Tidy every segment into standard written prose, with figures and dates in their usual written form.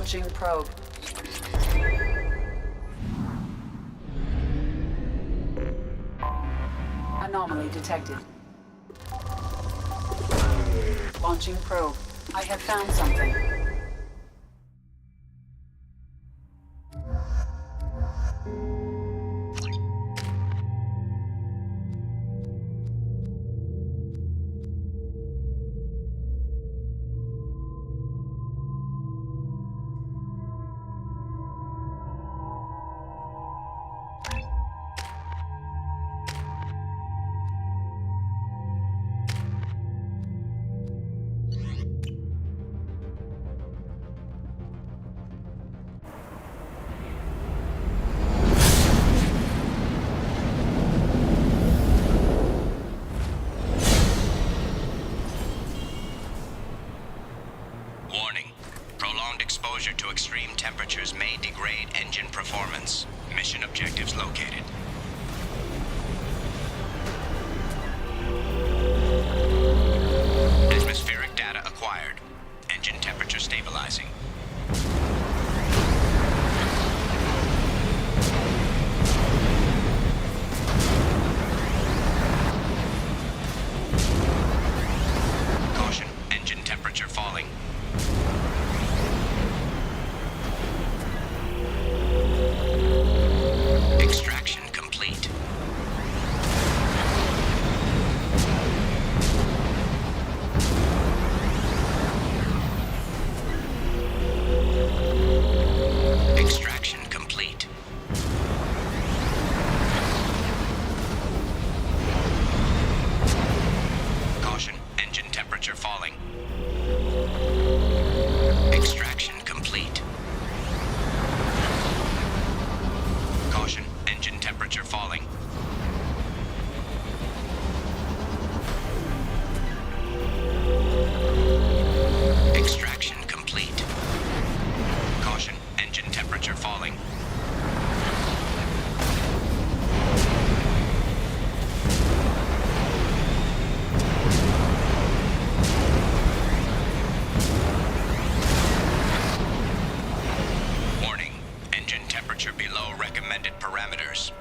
Launching probe. Anomaly detected. Launching probe. I have found something. Warning. Prolonged exposure to extreme temperatures may degrade engine performance. Mission objectives located. Atmospheric data acquired. Engine temperature stabilizing. Caution, engine temperature falling. Extraction complete. Extraction complete. Caution, engine temperature falling. Extraction complete. Caution, engine temperature falling. Extraction complete. Caution, engine temperature falling. Warning, engine temperature below recommended parameters.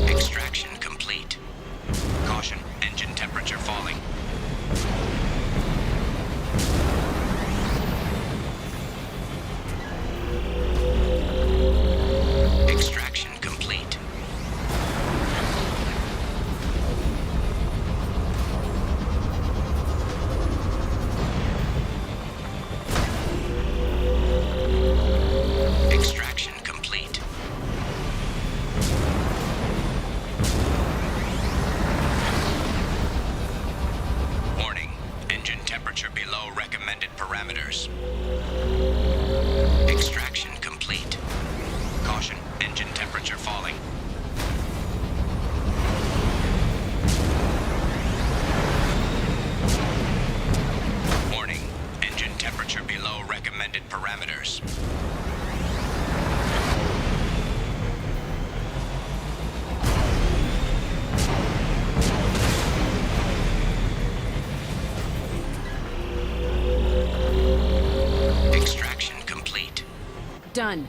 Extraction complete. Caution, engine temperature falling. Extraction complete. Extraction complete. Warning, engine temperature below recommended parameters. Extraction complete. Caution, engine temperature falling. Warning, engine temperature below recommended parameters. Extraction complete. Done.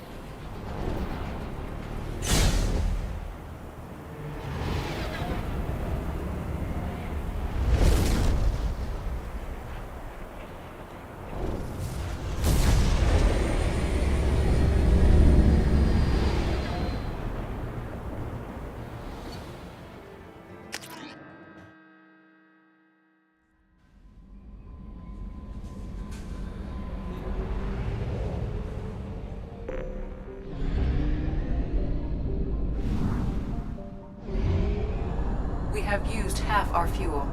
We have used half our fuel.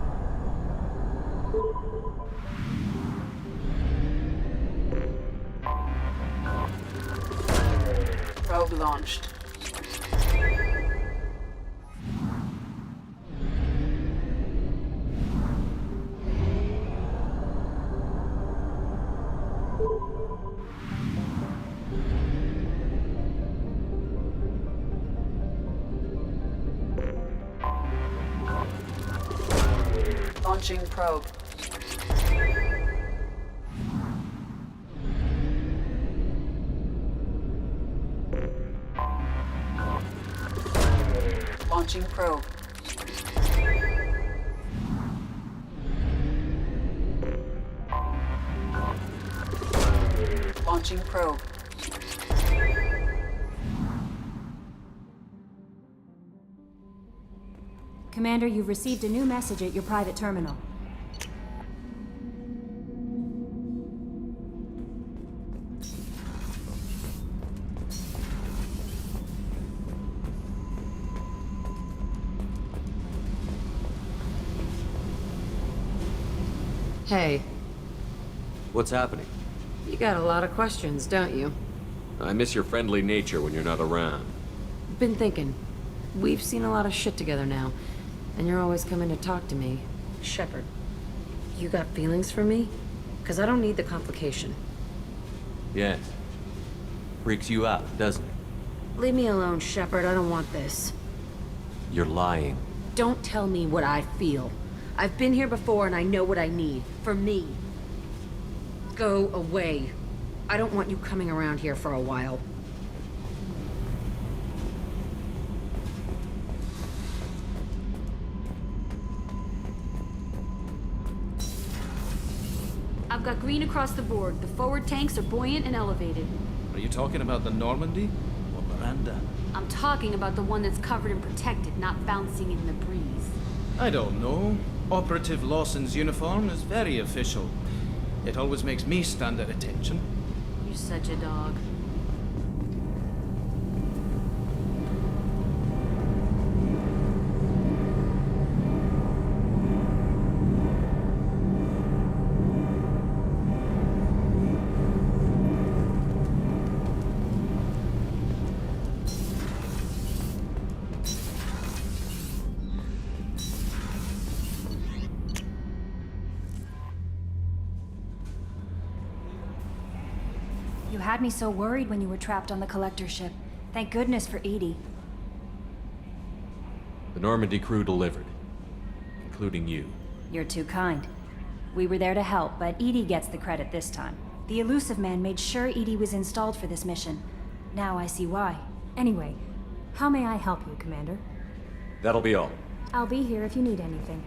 Probe launched. Launching probe. Launching probe. Launching probe. Commander, you've received a new message at your private terminal. Hey, What's happening? you got a lot of questions, don't you? I miss your friendly nature when you're not around. Been thinking. We've seen a lot of shit together now, and you're always coming to talk to me. Shepard, you got feelings for me? 'Cause I don't need the complication. Yes. Freaks you out, doesn't it? Leave me alone, Shepard. I don't want this. You're lying. Don't tell me what I feel. I've been here before and I know what I need. For me. Go away. I don't want you coming around here for a while. I've got green across the board. The forward tanks are buoyant and elevated. Are you talking about the Normandy or Miranda? I'm talking about the one that's covered and protected, not bouncing in the breeze. I don't know. Operative Lawson's uniform is very official. It always makes me stand at attention. You're such a dog. You had me so worried when you were trapped on the collector ship. Thank goodness for Edie. The Normandy crew delivered. Including you. You're too kind. We were there to help, but Edie gets the credit this time. The Elusive Man made sure Edie was installed for this mission. Now I see why. Anyway, how may I help you, Commander? That'll be all. I'll be here if you need anything.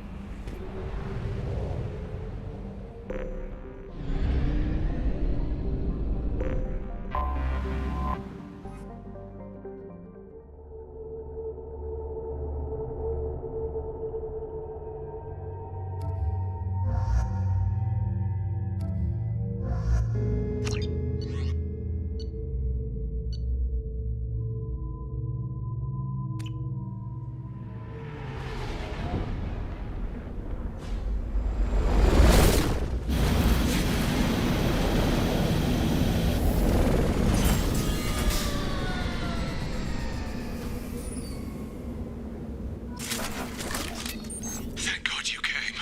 Thank God you came.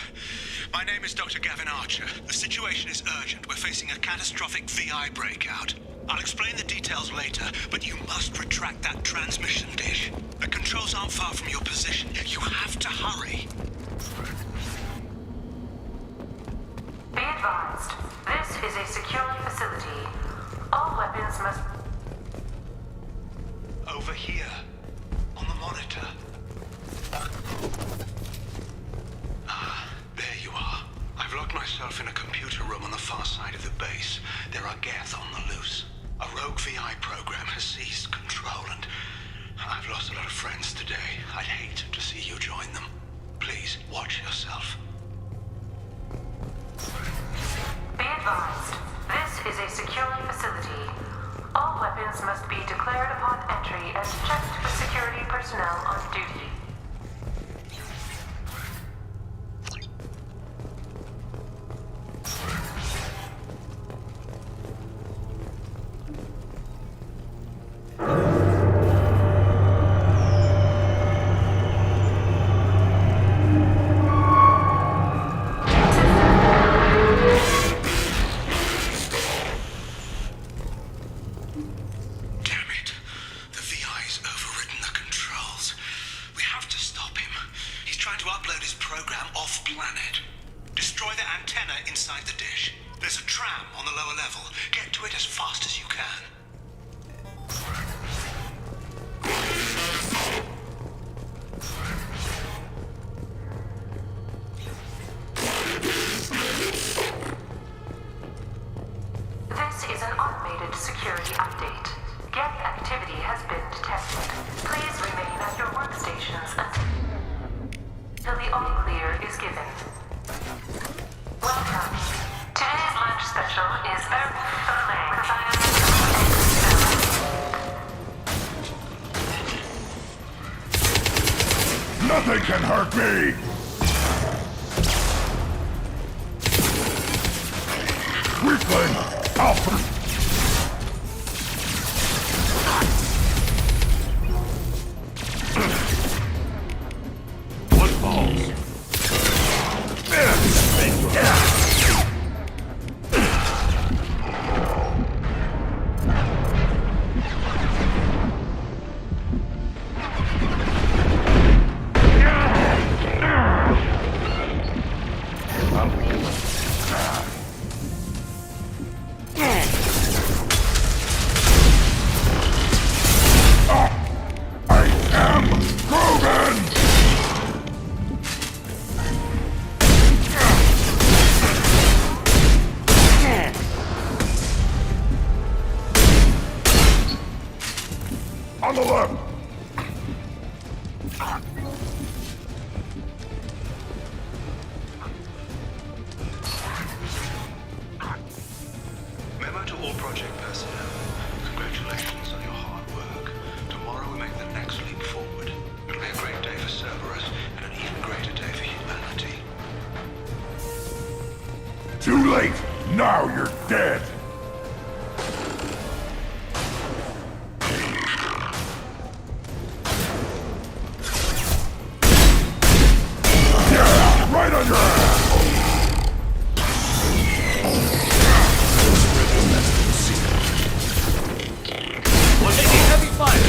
My name is Dr. Gavin Archer. The situation is urgent. We're facing a catastrophic VI breakout. I'll explain the details later, but you must retract that transmission dish. The controls aren't far from your position. You have to hurry. Be advised, this is a secure facility. All weapons must... Over here. On the monitor. There you are. I've locked myself in a computer room on the far side of the base. There are Geth on the loose. A rogue VI program has seized control and I've lost a lot of friends today. I'd hate to see you join them. Please, watch yourself. Be advised, this is a secure facility. All weapons must be declared upon entry and checked with security personnel on duty. Damn it. The VI's overridden the controls. We have to stop him. He's trying to upload his program off-planet. Destroy the antenna inside the dish. There's a tram on the lower level. Get to it as fast as you can. until the all-clear is given. Welcome. Today's lunch special is Earth Filet with Nothing can hurt me! Weakling! Alpha! On the left! Memo to all project personnel. Congratulations on your hard work. Tomorrow we make the next leap forward. It'll be a great day for Cerberus and an even greater day for humanity. Too late! Now you're dead! Yeah! Right on your ass! We're taking heavy fire!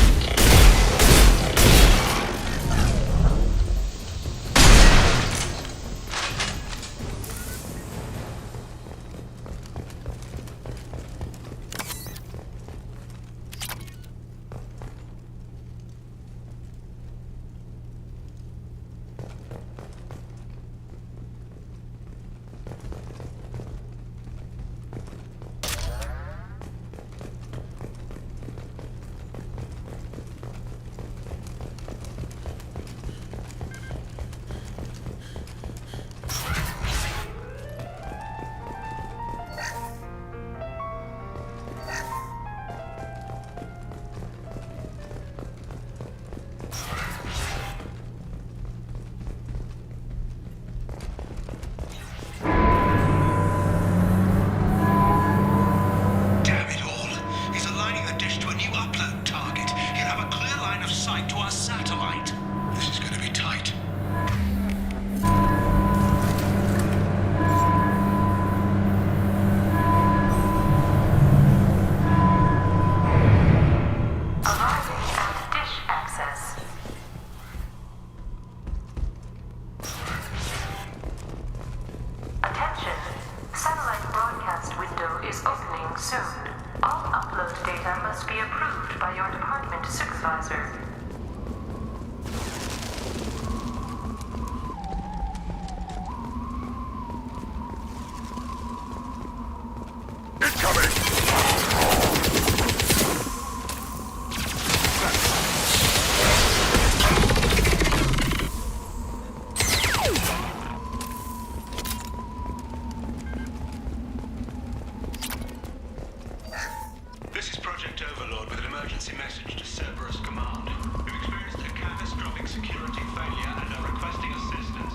Damn it all. He's aligning the dish to a new upload target. He'll have a clear line of sight to our satellite. This is going to be tight. arriving at dish access. Attention! Satellite broadcast window is opening soon. All upload data must be approved by your department supervisor. Incoming! This is Project Overlord with an emergency message to Cerberus Command. We've experienced a catastrophic security failure and are requesting assistance.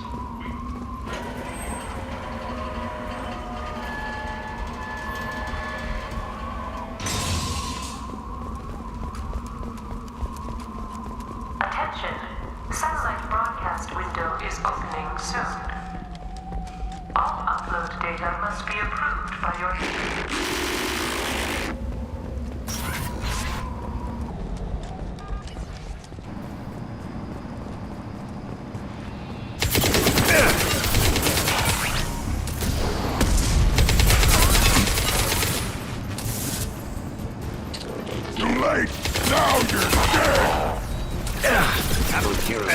Attention! Satellite broadcast window is opening soon. All upload data must be approved by your... Too late! Now you're dead! That'll cure it.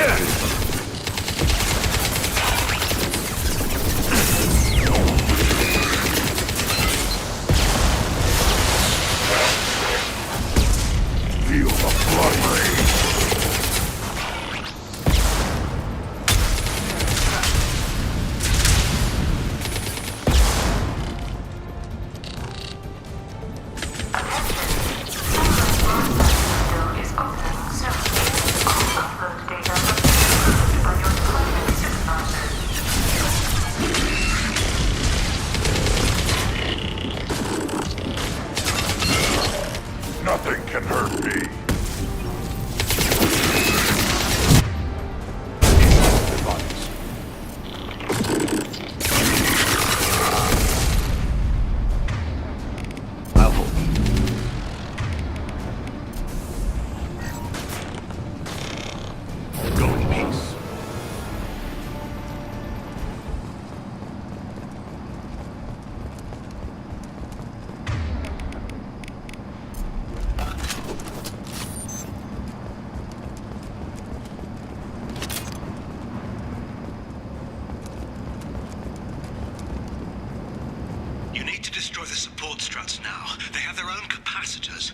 need to destroy the support struts now. They have their own capacitors.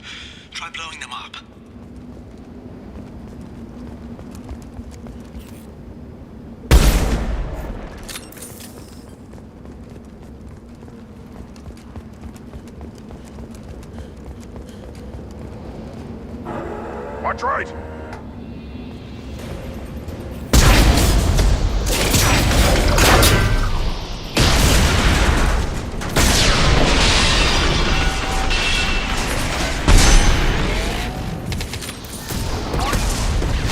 Try blowing them up. Watch right!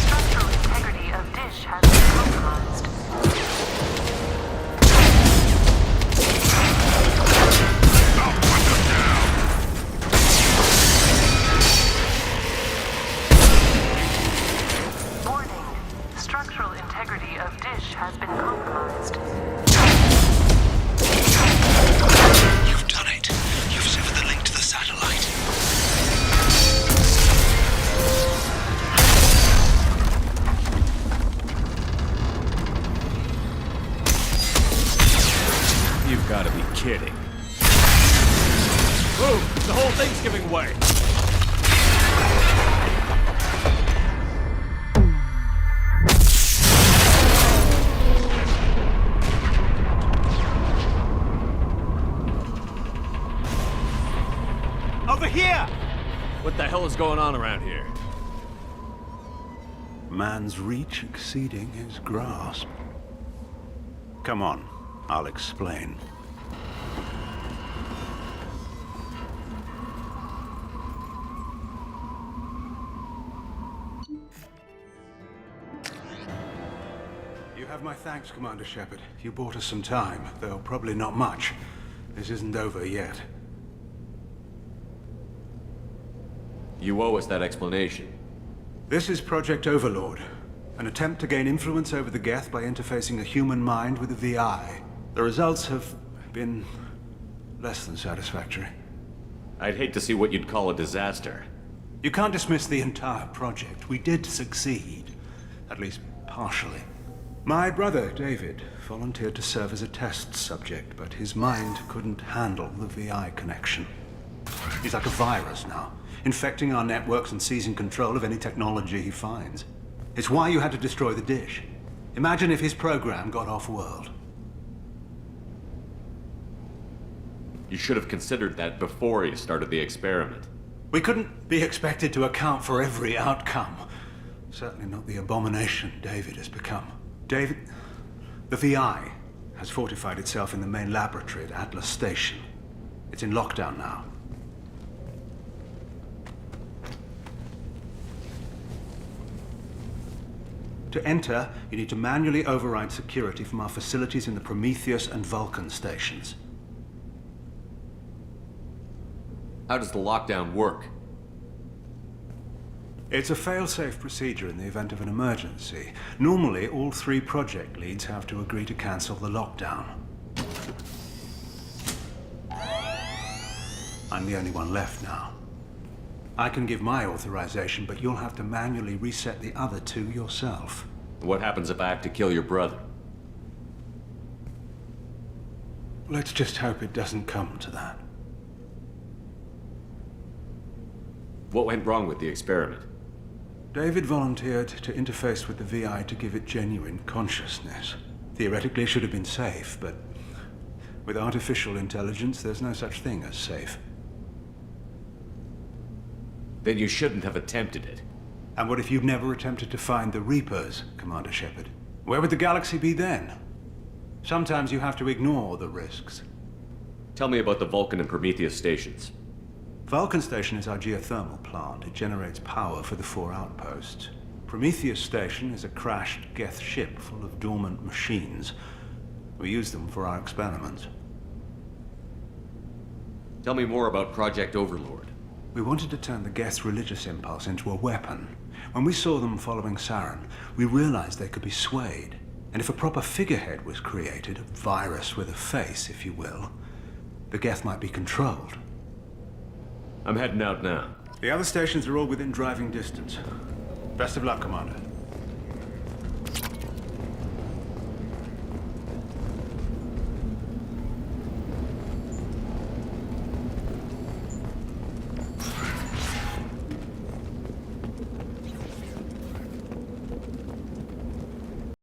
Structural integrity of dish has been compromised. Warning. Structural integrity of dish has been compromised. You've done it. You've severed the link to the satellite. You've got to be kidding. Move! The whole thing's giving way! Over here! What the hell is going on around here? Man's reach exceeding his grasp. Come on, I'll explain. You have my thanks, Commander Shepard. You bought us some time, though probably not much. This isn't over yet. You owe us that explanation. This is Project Overlord, an attempt to gain influence over the Geth by interfacing a human mind with a VI. The results have been less than satisfactory. I'd hate to see what you'd call a disaster. You can't dismiss the entire project. We did succeed, at least partially. My brother, David, volunteered to serve as a test subject, but his mind couldn't handle the VI connection. He's like a virus now, infecting our networks and seizing control of any technology he finds. It's why you had to destroy the dish. Imagine if his program got off-world. You should have considered that before you started the experiment. We couldn't be expected to account for every outcome. Certainly not the abomination David has become. David, the VI has fortified itself in the main laboratory at Atlas Station. It's in lockdown now. To enter, you need to manually override security from our facilities in the Prometheus and Vulcan stations. How does the lockdown work? It's a fail-safe procedure in the event of an emergency. Normally, all 3 project leads have to agree to cancel the lockdown. I'm the only one left now. I can give my authorization, but you'll have to manually reset the other 2 yourself. What happens if I have to kill your brother? Let's just hope it doesn't come to that. What went wrong with the experiment? David volunteered to interface with the VI to give it genuine consciousness. Theoretically, it should have been safe, but with artificial intelligence, there's no such thing as safe. Then you shouldn't have attempted it. And what if you'd never attempted to find the Reapers, Commander Shepard? Where would the galaxy be then? Sometimes you have to ignore the risks. Tell me about the Vulcan and Prometheus stations. Vulcan Station is our geothermal plant. It generates power for the 4 outposts. Prometheus Station is a crashed Geth ship full of dormant machines. We use them for our experiments. Tell me more about Project Overlord. We wanted to turn the Geth's religious impulse into a weapon. When we saw them following Saren, we realized they could be swayed. And if a proper figurehead was created, a virus with a face, if you will, the Geth might be controlled. I'm heading out now. The other stations are all within driving distance. Best of luck, Commander.